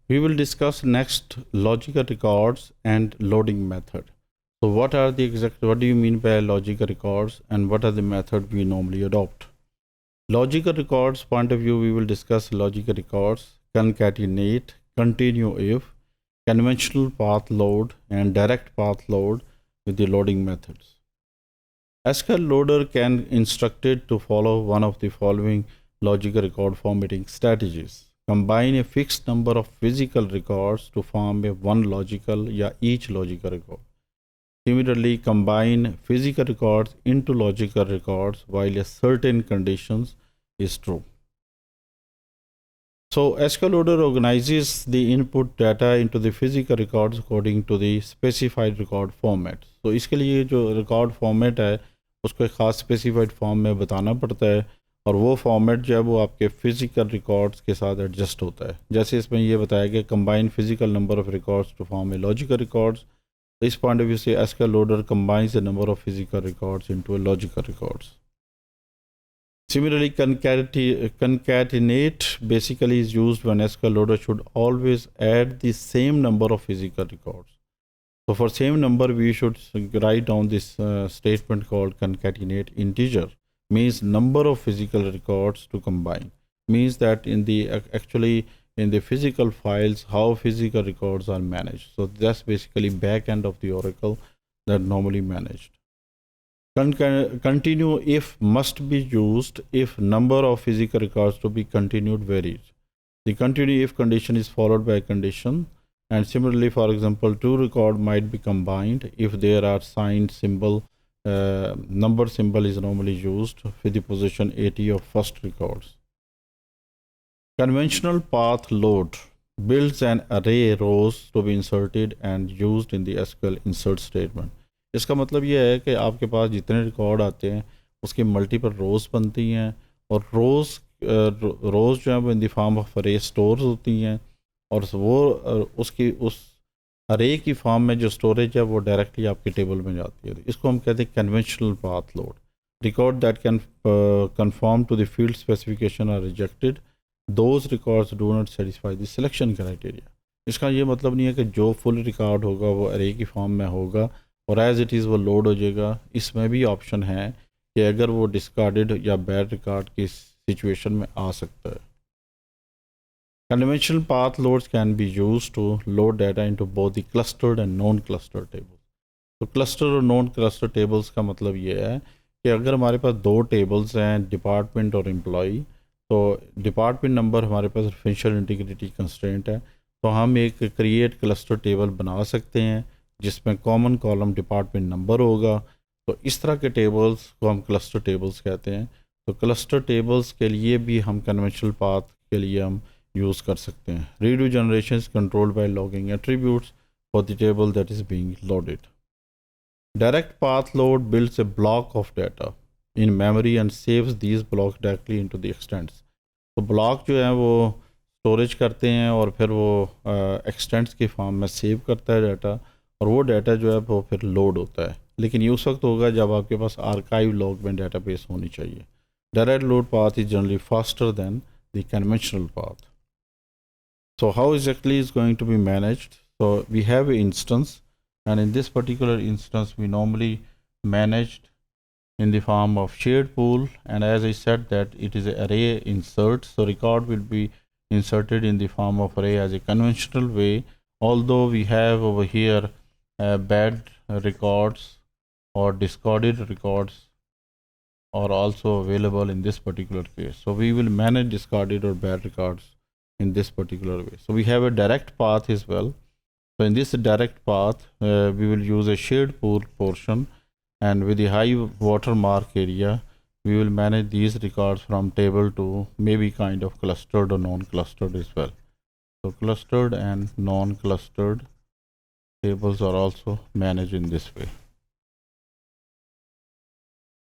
We will discuss next logical records and loading method. So what do you mean by logical records and what are the method we normally adopt? Logical records point of view, we will discuss logical records, concatenate, continue if, conventional path load and direct path load with the loading methods. SQL loader can instructed to follow one of the following logical record formatting strategies. Combine a fixed number of physical records to form a one logical या each logical record. Similarly, combine physical records into logical records while a certain conditions is true. So SQL loader organizes the input data into the physical records according to the specified record format. So इसके लिए जो record format है उसको एक ख़ास specified form में बताना पड़ता है और वो फॉर्मेट जो है वो आपके फिजिकल रिकॉर्ड्स के साथ एडजस्ट होता है. जैसे इसमें ये बताया गया combine physical number of records to form a logical records. This point of view say SQL loader combines the number of physical records into a logical records. Similarly, concatenate basically is used when SQL loader should always add the same number of physical records. So for same number, we should write down this statement called concatenate integer. Means number of physical records to combine. Means that in the actually in the physical files, how physical records are managed. So that's basically back end of the Oracle that normally managed. Continue if must be used if number of physical records to be continued varies. The continue if condition is followed by a condition, and similarly, for example, two record might be combined if there are signed symbol. Number symbol is normally used with the position 80 of first records. Conventional path load builds an array rows to be inserted and used in the SQL insert statement. इसका मतलब ये है कि आपके पास जितने record आते हैं उसके मल्टीपल रोज़ बनती हैं और रोज़ जो है वो इन द फॉर्म ऑफ अरे स्टोर्स होती हैं और वो उसकी उस अरे की फॉर्म में जो स्टोरेज है वो डायरेक्टली आपके टेबल में जाती है. इसको हम कहते हैं conventional path load. Record that can confirm to the field specification are rejected. Those records do not satisfy the selection criteria. इसका ये मतलब नहीं है कि जो फुल रिकॉर्ड होगा वो अरे की फॉर्म में होगा और एज इट इज़ वो लोड हो जाएगा. इसमें भी ऑप्शन है कि अगर वो डिस्कार्डेड या बैड रिकॉर्ड की सिचुएशन में आ सकता है. Conventional path loads can be used to load data into both the clustered and non-clustered tables. तो cluster और non-cluster tables का मतलब ये है कि अगर हमारे पास दो tables हैं डिपार्टमेंट और एम्प्लॉई, तो डिपार्टमेंट नंबर हमारे पास रेफरेंशियल इंटीग्रिटी कंस्ट्रेंट है, तो हम एक क्रिएट क्लस्टर टेबल बना सकते हैं जिसमें कॉमन कॉलम डिपार्टमेंट नंबर होगा. तो इस तरह के टेबल्स को हम क्लस्टर टेबल्स कहते हैं. तो क्लस्टर टेबल्स के लिए भी हम कन्वेंशनल पाथ के लिए हम यूज़ कर सकते हैं. Redo generation is controlled by logging attributes for the table that is being loaded. Direct path load builds a block of data in memory and saves these block directly into the extents. तो block जो है वो storage करते हैं और फिर वो extents की फॉर्म में सेव करता है डाटा और वो डाटा जो है वो फिर लोड होता है. लेकिन ये उस वक्त होगा जब आपके पास आर्काइव लॉग में डाटाबेस होनी चाहिए. Direct load path is generally faster than the conventional path. So how exactly is going to be managed? So we have an instance, and in this particular instance we normally managed in the form of shared pool, and as I said that it is an array insert, so record will be inserted in the form of array as a conventional way, although we have over here bad records or discarded records are also available in this particular case. So we will manage discarded or bad records in this particular way. So we have a direct path as well. So in this direct path, we will use a shared pool portion, and with the high watermark area, we will manage these records from table to maybe kind of clustered or non-clustered as well. So clustered and non-clustered tables are also managed in this way.